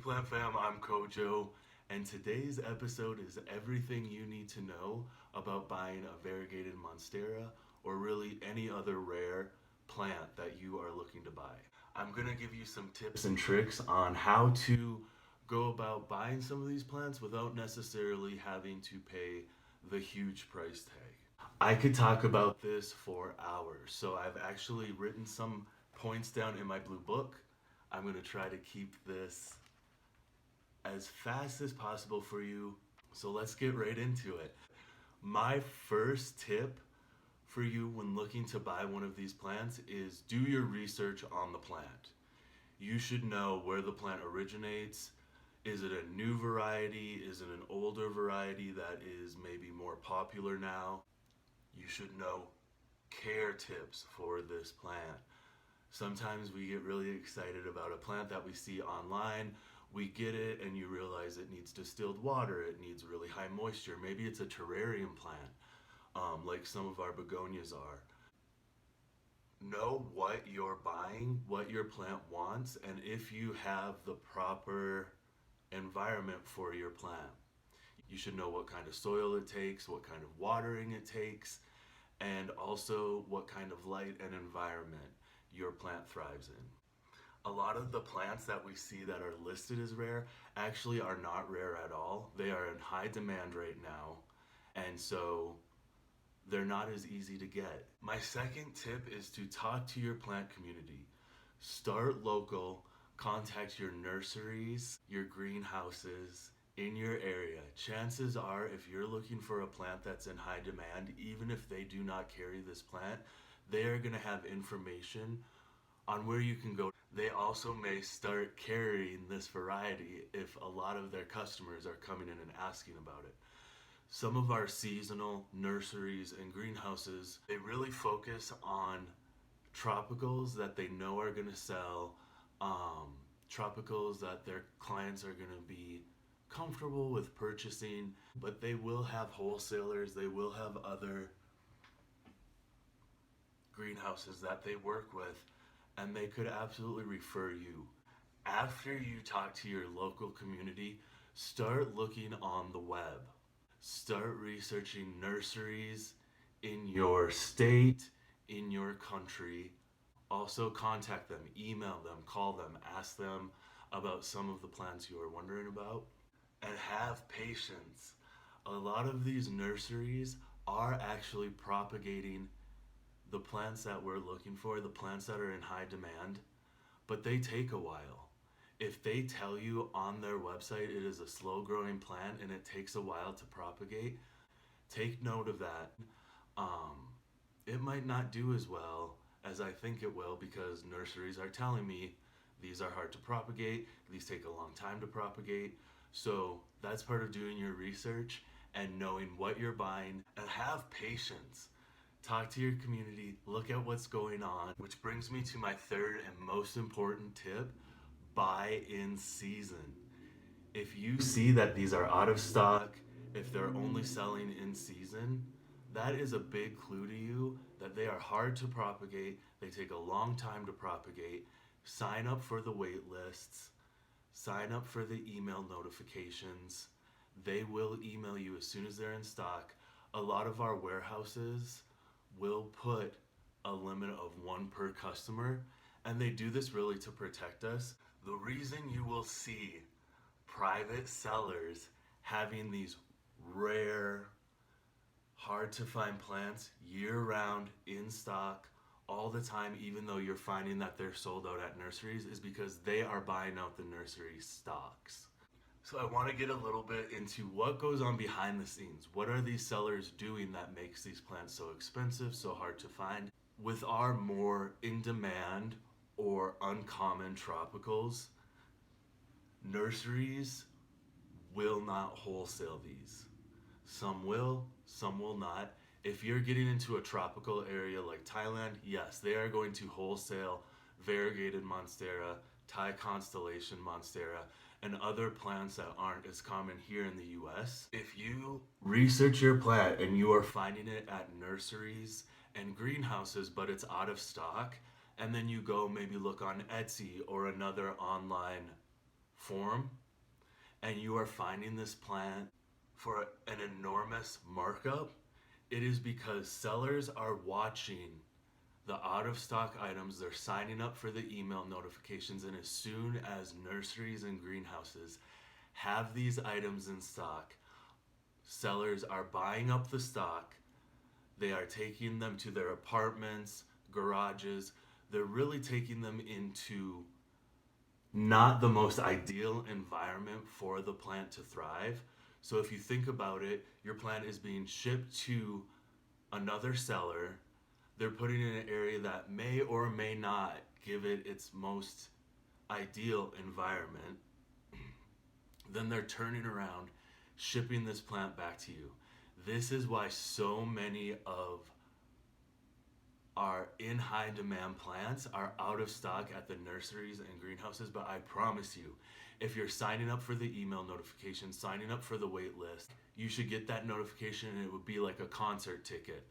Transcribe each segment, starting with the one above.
Plant Fam, I'm Kojo, and today's episode is everything you need to know about buying a variegated Monstera or really any other rare plant that you are looking to buy. I'm going to give you some tips and tricks on how to go about buying some of these plants without necessarily having to pay the huge price tag. I could talk about this for hours, so I've actually written some points down in my blue book. I'm going to try to keep this as fast as possible for you. So let's get right into it. My first tip for you when looking to buy one of these plants is do your research on the plant. You should know where the plant originates. Is it a new variety? Is it an older variety that is maybe more popular now? You should know care tips for this plant. Sometimes we get really excited about a plant that we see online. We get it and you realize it needs distilled water, it needs really high moisture. Maybe it's a terrarium plant, like some of our begonias are. Know what you're buying, what your plant wants, and if you have the proper environment for your plant. You should know what kind of soil it takes, what kind of watering it takes, and also what kind of light and environment your plant thrives in. A lot of the plants that we see that are listed as rare actually are not rare at all. They are in high demand right now, and so they're not as easy to get. My second tip is to talk to your plant community. Start local, contact your nurseries, your greenhouses in your area. Chances are, if you're looking for a plant that's in high demand, even if they do not carry this plant, they are going to have information on where you can go. They also may start carrying this variety if a lot of their customers are coming in and asking about it. Some of our seasonal nurseries and greenhouses, they really focus on tropicals that they know are going to sell, tropicals that their clients are going to be comfortable with purchasing, but they will have wholesalers, they will have other greenhouses that they work with, and they could absolutely refer you. After you talk to your local community, start looking on the web. Start researching nurseries in your state, in your country. Also contact them, email them, call them, ask them about some of the plants you are wondering about. And have patience. A lot of these nurseries are actually propagating the plants that we're looking for, the plants that are in high demand, but they take a while. If they tell you on their website it is a slow growing plant and it takes a while to propagate, take note of that. It might not do as well as I think it will because nurseries are telling me these are hard to propagate, these take a long time to propagate. So that's part of doing your research and knowing what you're buying, and have patience. Talk to your community, look at what's going on, which brings me to my third and most important tip: buy in season. If you see that these are out of stock, if they're only selling in season, that is a big clue to you that they are hard to propagate, they take a long time to propagate. Sign up for the wait lists, sign up for the email notifications. They will email you as soon as they're in stock. A lot of our warehouses will put a limit of one per customer, and they do this really to protect us. The reason you will see private sellers having these rare, hard to find plants year round in stock all the time, even though you're finding that they're sold out at nurseries, is because they are buying out the nursery stocks. So I want to get a little bit into what goes on behind the scenes. What are these sellers doing that makes these plants so expensive, so hard to find? With our more in demand or uncommon tropicals, nurseries will not wholesale these. Some will not. If you're getting into a tropical area like Thailand, yes, they are going to wholesale variegated Monstera, Thai constellation Monstera, and other plants that aren't as common here in the US. If you research your plant and you are finding it at nurseries and greenhouses, but it's out of stock, and then you go maybe look on Etsy or another online form and you are finding this plant for an enormous markup, it is because sellers are watching the out of stock items. They're signing up for the email notifications, and as soon as nurseries and greenhouses have these items in stock, sellers are buying up the stock. They are taking them to their apartments, garages. They're really taking them into not the most ideal environment for the plant to thrive. So if you think about it, your plant is being shipped to another seller. They're putting it in an area that may or may not give it its most ideal environment. Then they're turning around, shipping this plant back to you. This is why so many of our in high demand plants are out of stock at the nurseries and greenhouses. But I promise you, if you're signing up for the email notification, signing up for the wait list, you should get that notification, and it would be like a concert ticket.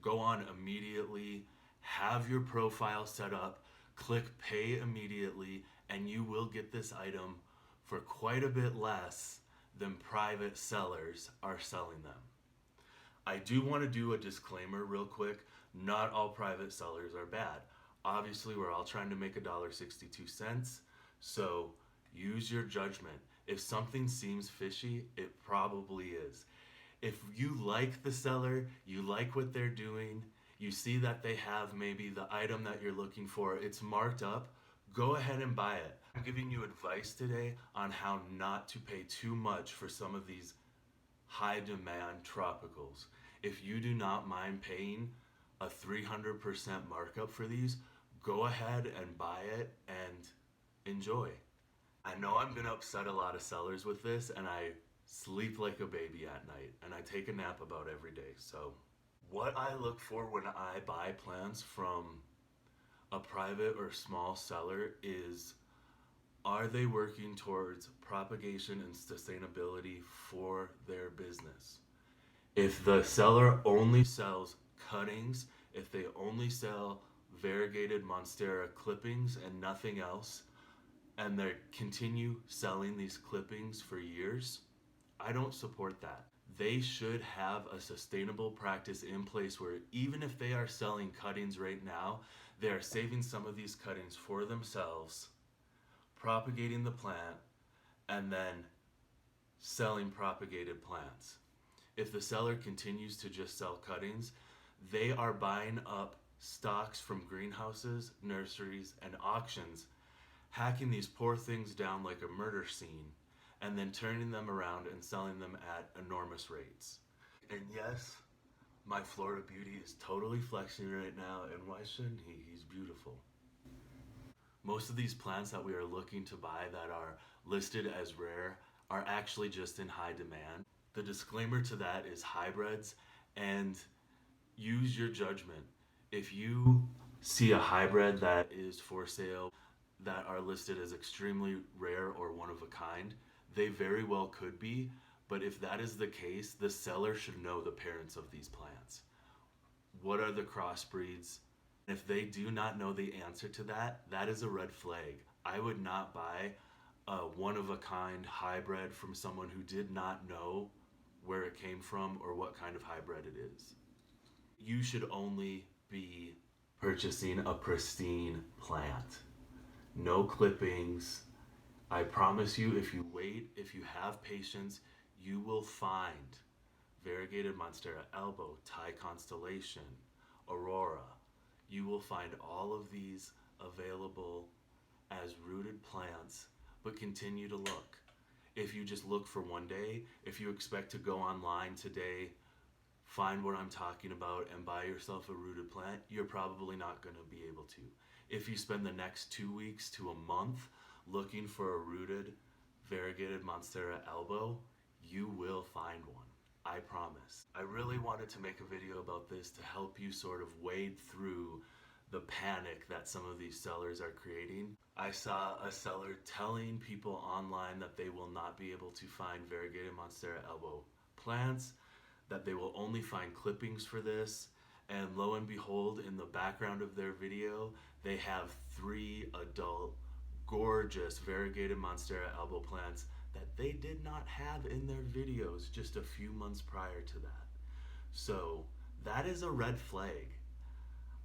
Go on immediately, have your profile set up, click pay immediately, and you will get this item for quite a bit less than private sellers are selling them. I do want to do a disclaimer real quick. Not all private sellers are bad. Obviously, we're all trying to make $1.62, so use your judgment. If something seems fishy, it probably is. If you like the seller, you like what they're doing, you see that they have maybe the item that you're looking for, it's marked up, go ahead and buy it. I'm giving you advice today on how not to pay too much for some of these high demand tropicals. If you do not mind paying a 300% markup for these, go ahead and buy it and enjoy. I know I'm gonna upset a lot of sellers with this, and I sleep like a baby at night, and I take a nap about every day. So what I look for when I buy plants from a private or small seller is, are they working towards propagation and sustainability for their business? If the seller only sells cuttings, if they only sell variegated Monstera clippings and nothing else, and they continue selling these clippings for years, I don't support that. They should have a sustainable practice in place where even if they are selling cuttings right now, they are saving some of these cuttings for themselves, propagating the plant, and then selling propagated plants. If the seller continues to just sell cuttings, they are buying up stocks from greenhouses, nurseries, and auctions, hacking these poor things down like a murder scene, and then turning them around and selling them at enormous rates. And yes, my Florida beauty is totally flexing right now, and why shouldn't he? He's beautiful. Most of these plants that we are looking to buy that are listed as rare are actually just in high demand. The disclaimer to that is hybrids, and use your judgment. If you see a hybrid that is for sale that are listed as extremely rare or one of a kind, they very well could be, but if that is the case, the seller should know the parents of these plants. What are the crossbreeds? If they do not know the answer to that, that is a red flag. I would not buy a one of a kind hybrid from someone who did not know where it came from or what kind of hybrid it is. You should only be purchasing a pristine plant. No clippings. I promise you, if you wait, if you have patience, you will find variegated Monstera, albo, Thai constellation, aurora. You will find all of these available as rooted plants, but continue to look. If you just look for one day, if you expect to go online today, find what I'm talking about, and buy yourself a rooted plant, you're probably not going to be able to. If you spend the next 2 weeks to a month looking for a rooted variegated Monstera albo, you will find one. I promise. I really wanted to make a video about this to help you sort of wade through the panic that some of these sellers are creating. I saw a seller telling people online that they will not be able to find variegated Monstera albo plants, that they will only find clippings for this, and lo and behold, in the background of their video, they have 3 adult gorgeous variegated Monstera albo plants that they did not have in their videos just a few months prior to that. So that is a red flag.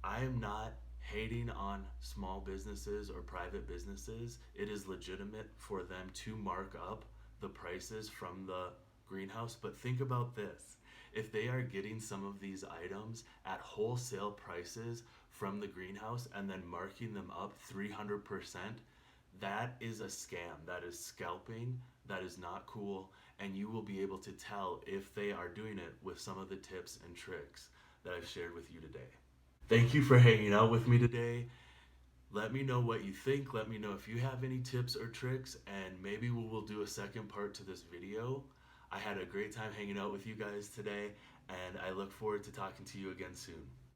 I am not hating on small businesses or private businesses. It is legitimate for them to mark up the prices from the greenhouse, but think about this. If they are getting some of these items at wholesale prices from the greenhouse and then marking them up 300%, that is a scam. That is scalping. That is not cool. And you will be able to tell if they are doing it with some of the tips and tricks that I've shared with you today. Thank you for hanging out with me today. Let me know what you think. Let me know if you have any tips or tricks, and maybe we will do a second part to this video. I had a great time hanging out with you guys today, and I look forward to talking to you again soon.